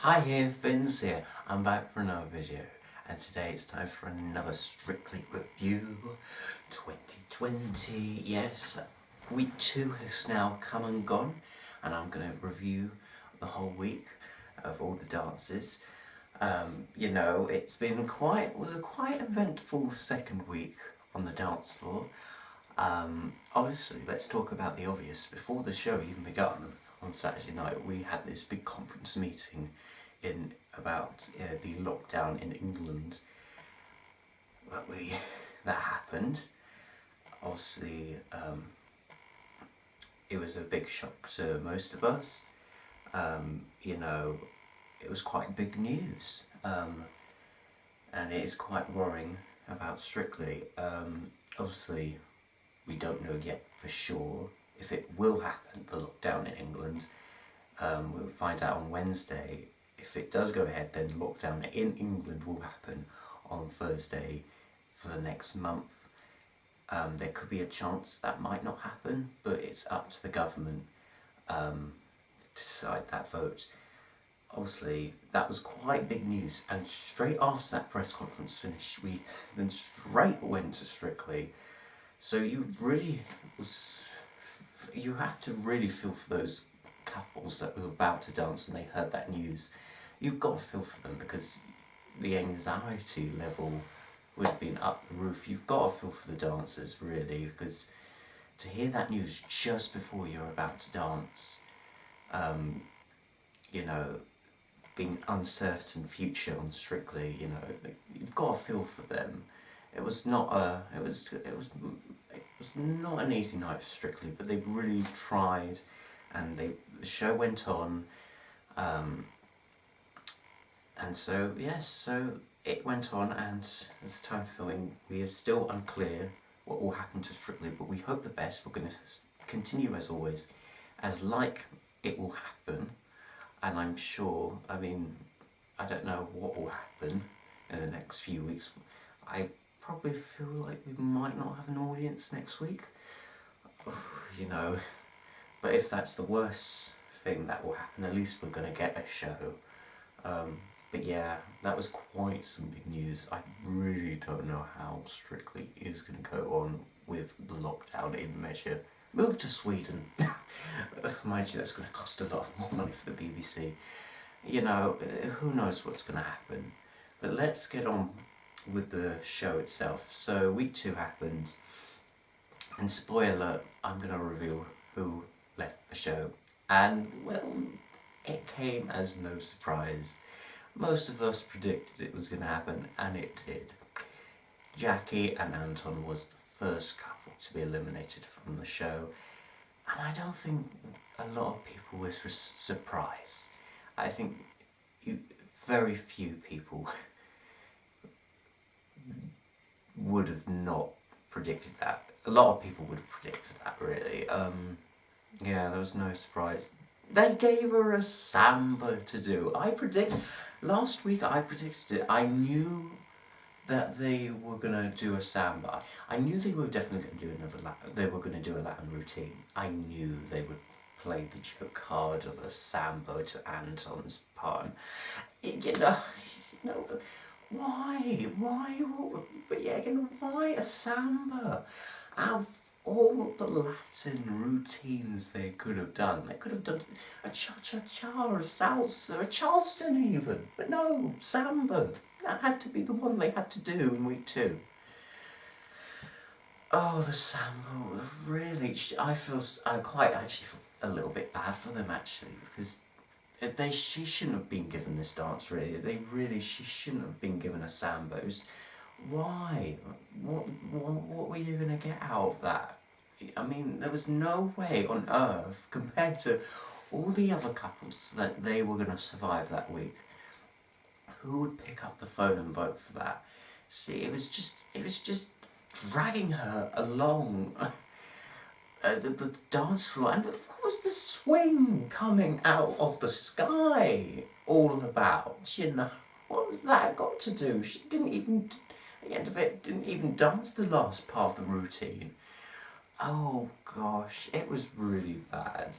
Hi here, Finns here. I'm back for another video, and today it's time for another Strictly Review 2020. Yes, week 2 has now come and gone, and I'm going to review the whole week of all the dances. It's been it was a quite eventful second week on the dance floor. Obviously, let's talk about the obvious. Before the show even begun on Saturday night, we had this big conference meeting about the lockdown in England. That happened. Obviously, it was a big shock to most of us. It was quite big news, and it is quite worrying about Strictly. Obviously, we don't know yet for sure if it will happen, the lockdown in England. We'll find out on Wednesday. If it does go ahead, then lockdown in England will happen on Thursday for the next month. There could be a chance that might not happen, but it's up to the government to decide that vote. Obviously, that was quite big news, and straight after that press conference finished, we then straight went to Strictly. So you have to really feel for those couples that were about to dance and they heard that news. You've got to feel for them because the anxiety level would have been up the roof. You've got to feel for the dancers, really, because to hear that news just before you're about to dance, being uncertain future on Strictly, you've got to feel for them. It was not an easy night for Strictly, but they really tried, and the show went on, and so it went on, and as time filming, we are still unclear what will happen to Strictly, but we hope the best. We're going to continue as always, as like it will happen, and I'm sure, I don't know what will happen in the next few weeks. I probably feel like we might not have an audience next week, but if that's the worst thing that will happen, at least we're going to get a show. But yeah, that was quite some big news. I really don't know how Strictly is going to go on with the lockdown in measure. Move to Sweden. Mind you, that's going to cost a lot more money for the BBC. Who knows what's going to happen. But let's get on with the show itself. So week 2 happened, and spoiler, I'm going to reveal who left the show. And well, it came as no surprise. Most of us predicted it was going to happen, and it did. Jackie and Anton was the first couple to be eliminated from the show, and I don't think a lot of people were surprised. I think very few people would have not predicted that. A lot of people would have predicted that, really. Yeah, there was no surprise. They gave her a samba to do. Last week I predicted it. I knew that they were gonna do a samba. I knew they were definitely gonna do they were gonna do a Latin routine. I knew they would play the joke card of a samba to Anton's part. Why? But yeah, again, why a samba? Out of all the Latin routines they could have done a cha-cha-cha, or a salsa, a Charleston even. But no, samba. That had to be the one they had to do in week 2. Oh, the samba, really. I quite actually feel a little bit bad for them, actually, because she shouldn't have been given this dance, really. She shouldn't have been given a samba. Why? What were you going to get out of that? There was no way on earth, compared to all the other couples, that they were going to survive that week. Who would pick up the phone and vote for that? See, it was just dragging her along the dance floor. And what was the swing coming out of the sky all about? What was that got to do? She didn't even, at the end of it, didn't even dance the last part of the routine. Oh gosh, it was really bad.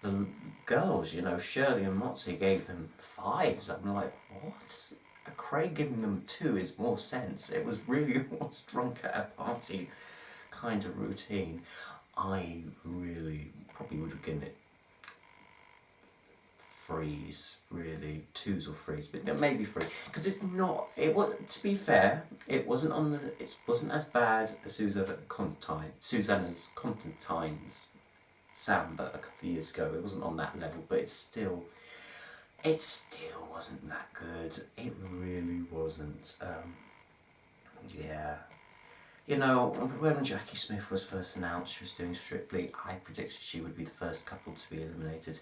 the girls, you know, Shirley and Motzi gave them 5s. I'm like, what? Craig giving them 2 is more sense. It was really what's drunk at a party kind of routine. I really probably would have given it 3s, really, 2s or 3s, but maybe 3, because it's not. It was, to be fair, it wasn't on the. It wasn't as bad as Susanna's Constantine's Samba a couple of years ago. It wasn't on that level, but it still wasn't that good. It really wasn't. Yeah. You know, when Jackie Smith was first announced she was doing Strictly, I predicted she would be the first couple to be eliminated.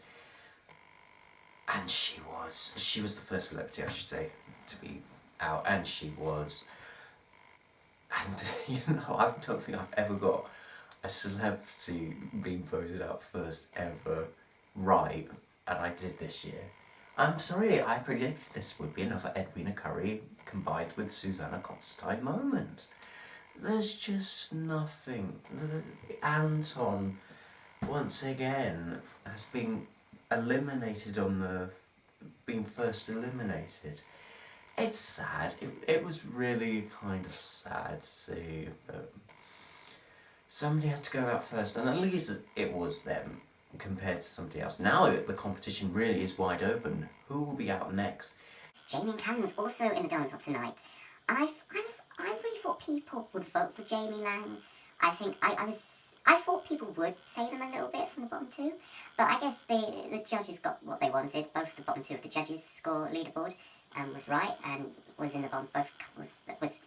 And she was. She was the first celebrity, I should say, to be out, and she was. And, you know, I don't think I've ever got a celebrity being voted out first ever right, and I did this year. I'm sorry, I predicted this would be another Edwina Curry combined with Susanna Constantine moment. There's just nothing. Anton, once again, has been eliminated on the... being first eliminated. It's sad. It was really kind of sad to see, but somebody had to go out first, and at least it was them compared to somebody else. Now the competition really is wide open. Who will be out next? Jamie and Karen was also in the dance-off tonight. I really thought people would vote for Jamie Lang. I thought people would save him a little bit from the bottom 2, but I guess the judges got what they wanted. Both the bottom 2 of the judges' score leaderboard was right, and was in the bottom, was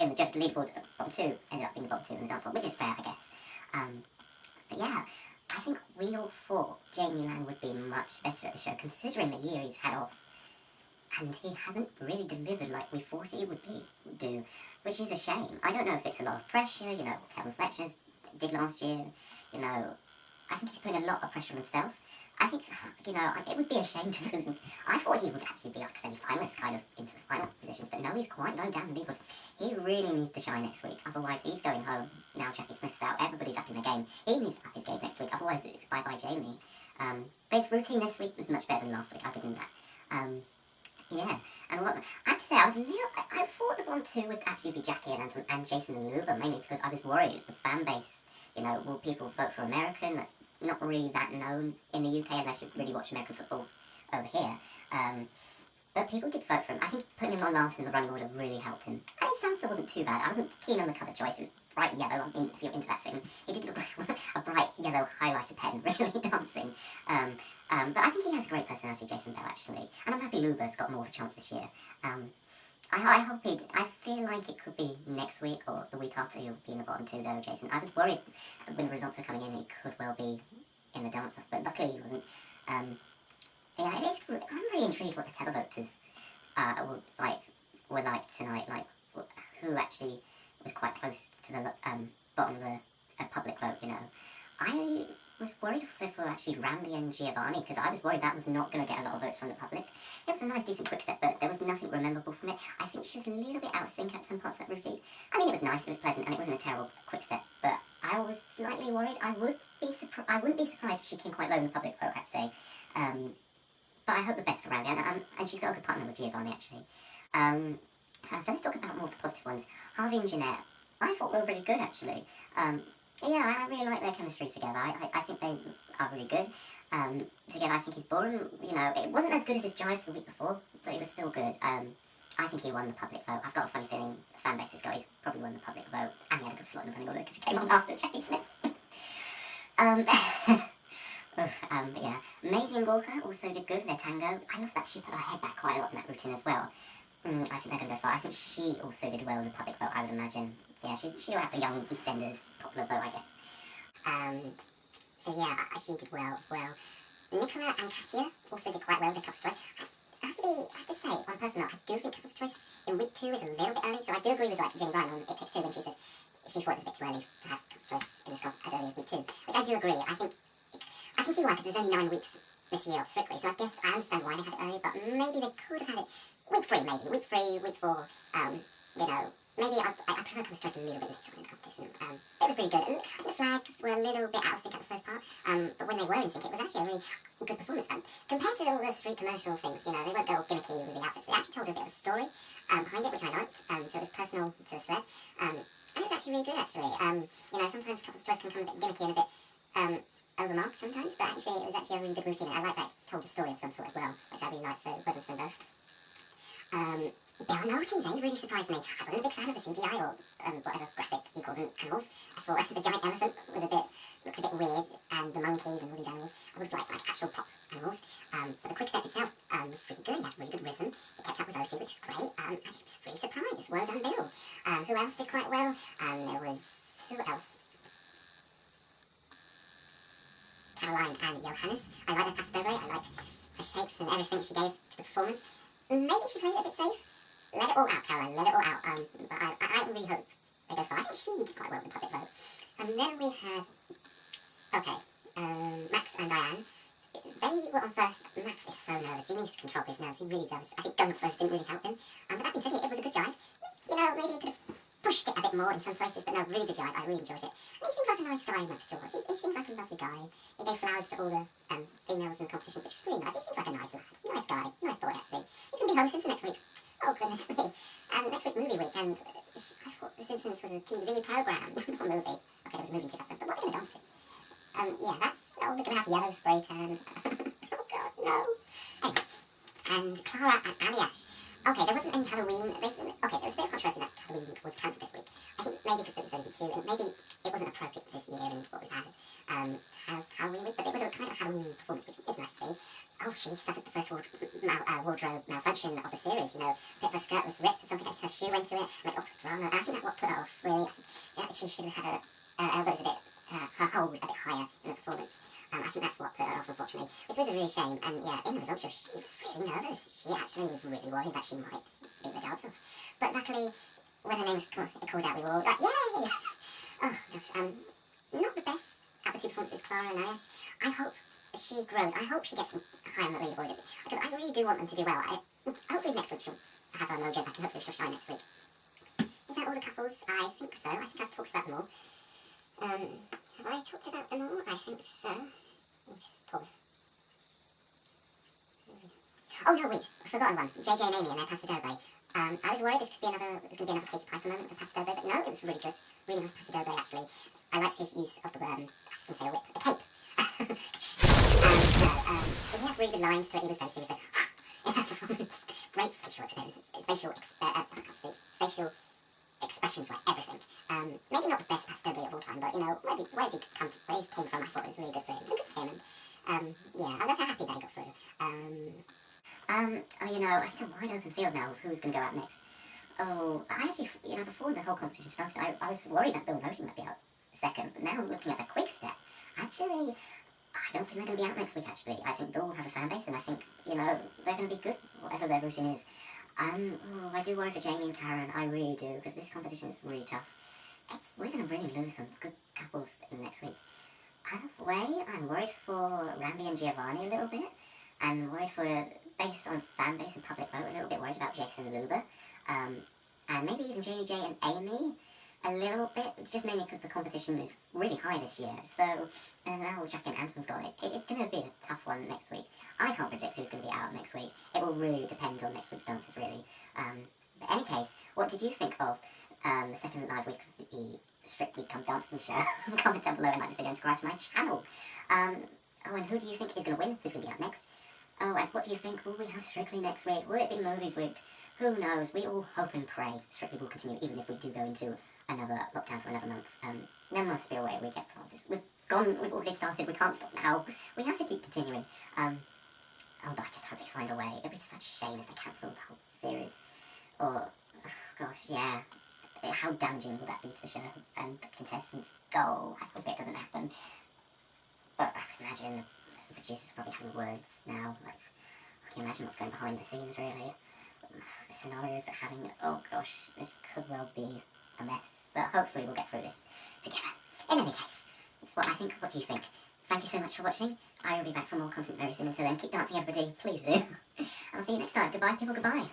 in the judges' leaderboard bottom 2, ended up being the bottom 2 in the dance floor, which is fair, I guess. But yeah, I think we all thought Jamie Lang would be much better at the show, considering the year he's had off. And he hasn't really delivered like we thought he would do, which is a shame. I don't know if it's a lot of pressure, you know, what Kevin Fletcher did last year, you know. I think he's putting a lot of pressure on himself. I think, you know, it would be a shame to lose him. I thought he would actually be like semi-finalist kind of into the final positions, but no, he's quite low down the leaderboard. He really needs to shine next week, otherwise he's going home. Now Jackie Smith's out, everybody's upping their game. He needs to up his game next week, otherwise it's bye-bye Jamie. But his routine this week was much better than last week, I'll give him that. Yeah, and what I have to say, I thought the bottom 2 would actually be Jackie and Anton and Jason and Luba, mainly because I was worried the fan base, you know, will people vote for American? That's not really that known in the UK unless you really watch American football over here. But people did vote for him. I think putting him on last in the running order really helped him. I mean, Sansa wasn't too bad. I wasn't keen on the colour choice. It was bright yellow, I mean, if you're into that thing. It did look like a bright yellow highlighter pen, really dancing. But I think he has a great personality, Jason Bell, actually. And I'm happy Luba's got more of a chance this year. I hope I feel like it could be next week or the week after he'll be in the bottom 2 though, Jason. I was worried when the results were coming in he could well be in the dance-off, but luckily he wasn't. Yeah, I'm really intrigued what the televoters were like tonight, like who actually was quite close to the bottom of the public vote, you know. I was worried also for actually Randy and Giovanni, because I was worried that was not going to get a lot of votes from the public. It was a nice, decent quick step, but there was nothing memorable from it. I think she was a little bit out of sync at some parts of that routine. I mean, it was nice, it was pleasant, and it wasn't a terrible quick step, but I was slightly worried. I wouldn't be surprised if she came quite low in the public vote, I'd say. But I hope the best for Randy, and she's got a good partner with Giovanni, actually. So let's talk about more of the positive ones. Harvey and Jeanette, I thought were really good, actually. Yeah, I really like their chemistry together. I think they are really good. Together, I think he's boring. You know, it wasn't as good as his Jive the week before, but it was still good. I think he won the public vote. I've got a funny feeling the fan base has got he's probably won the public vote, and he had a good slot in the running order because he came on after Jackie Smith. But yeah, Maisie and Gorka also did good with their tango. I love that she put her head back quite a lot in that routine as well. I think they're going to go far. I think she also did well in the public vote, I would imagine. Yeah, she'll have the young EastEnders popular vote, I guess. So yeah, she did well as well. Nicola and Katya also did quite well with the couple's choice. I have to say, on a personal note, I do think couple's choice in week 2 is a little bit early, so I do agree with like Jenny Bryan on It Takes Two when she said she thought it was a bit too early to have couple's choice in this comp as early as week 2, which I do agree. I can see why, because there's only 9 weeks this year of Strictly, so I guess I understand why they had it early, but maybe they could have had it week 3, maybe. Week 3, week 4, you know, maybe I prefer coming straight a little bit later on in the competition. It was pretty good. I think the flags were a little bit out of sync at the first part, but when they were in sync, it was actually a really good performance. Compared to all the street commercial things, you know, they weren't all gimmicky with the outfits. They actually told a bit of a story behind it, which I liked. So it was personal to the sled, and it was actually really good. Actually, you know, sometimes couples choice can come a bit gimmicky and a bit overmarked sometimes, but actually it was actually a really good routine. And I like that it told a story of some sort as well, which I really liked. So well done to them both. Bill Nolte, they really surprised me. I wasn't a big fan of the CGI or whatever graphic you call them, animals. I thought the giant elephant was looked a bit weird, and the monkeys and all these animals. I would like actual prop animals. But the quick step itself was really good. He had really good rhythm. It kept up with OC, which was great. Actually, was really surprised. Well done, Bill. Who else did quite well? There was who else? Caroline and Johannes. I like their pasto. I like her shapes and everything she gave to the performance. Maybe she played it a bit safe. Let it all out, Caroline, let it all out. But I really hope they go far. I think she did quite well with the public vote. And then we had, Max and Diane. They were on first. Max is so nervous. He needs to control his nerves. He really does. I think going first didn't really help him. But that being said, it was a good jive. You know, maybe he could have pushed it a bit more in some places, but no, really good jive. I really enjoyed it. And he seems like a nice guy, Max George. He seems like a lovely guy. He gave flowers to all the females in the competition, which was really nice. He seems like a nice lad. Nice guy. Nice boy, actually. He's going to be home Simpson next week. Oh, goodness me. Next week's movie week, and I thought The Simpsons was a TV programme, not a movie. Okay, it was a movie in 2007, but what are they going to dance to? Yeah, they're going to have yellow spray tan. Oh, God, no. Anyway, and Clara and Aliash. Okay, there wasn't any Halloween. Okay, there was a bit of controversy that Halloween was cancelled this week. I think maybe because there was only 2, and maybe it wasn't appropriate this year and what we've had to have Halloween week, but it was a kind of Halloween performance, which is nice to see. Oh, she suffered the first wardrobe malfunction of the series, you know. A bit of her skirt was ripped or something, her shoe went to it, and like, oh, drama. And I think that's what put her off, really. Yeah, she should have had her elbows a bit, her hold a bit higher in the performance. I think that's what put her off, unfortunately, which was a real shame. And yeah, in the results show, she was really nervous. She actually was really worried that she might beat the dogs off. But luckily, when her name was called out, we were all like, yay! Oh, gosh, not the best at the 2 performances, Clara and Ayash. I hope she grows. I hope she gets higher on the leaderboard, because I really do want them to do well. Hopefully next week she'll have her mojo back, and hopefully she'll shine next week. Is that all the couples? I think so. I think I've talked about them all. Have I talked about them all? I think so. Let me just pause. Oh no, wait, I've forgotten one. JJ and Amy and their Paso Doble. I was worried this could be another Katie Piper moment for Paso Doble, but no, it was really good. Really nice Paso Doble, actually. I liked his use of the I was going to say a whip, a cape. He had really good lines to it. He was very serious. Like, in that performance, great facial expressions were everything. Maybe not the best Paso Doble of all time, but you know, maybe where he came from, I thought it was really good for him. It was good for him, and yeah, I was happy that he got through. You know, it's a wide open field now of who's going to go out next. Oh, I actually, you know, before the whole competition started, I was worried that Bill Nolte might be out second. But now looking at the quick step, actually, I don't think they're going to be out next week, actually. I think Bill will have a fan base, and I think, you know, they're going to be good, whatever their routine is. I do worry for Jamie and Karen, I really do, because this competition is really tough. We're going to really lose some good couples in the next week. Either way, I'm worried for Randy and Giovanni a little bit, and worried for, based on fan base and public vote, a little bit worried about Jason and Luba, and maybe even JJ and Amy a little bit, just mainly because the competition is really high this year. So, and now Jack and Anton's gone, it's going to be a tough one next week. I can't predict who's going to be out next week. It will really depend on next week's dances, really. But in any case, what did you think of the second live week of the Strictly Come Dancing show? Comment down below and like this video and subscribe to my channel. Oh, and who do you think is going to win? Who's going to be out next? Oh, and what do you think? Will we have Strictly next week? Will it be Movies Week? Who knows? We all hope and pray Strictly will continue, even if we do go into another lockdown for another month. There must be a way we get past this. We've already started, we can't stop now. We have to keep continuing. Oh, but I just hope they find a way. It'd be such a shame if they cancelled the whole series. Or, oh, gosh, yeah. How damaging will that be to the show and the contestants? Oh, I hope it doesn't happen. But I can imagine the producers probably having words now. Like, I can imagine what's going behind the scenes, really. The scenarios they're having. Oh, gosh, this could well be a mess. But hopefully we'll get through this together. In any case, that's what I think. What do you think? Thank you so much for watching. I will be back for more content very soon. Until then, keep dancing, everybody. Please do. And I'll see you next time. Goodbye, people. Goodbye.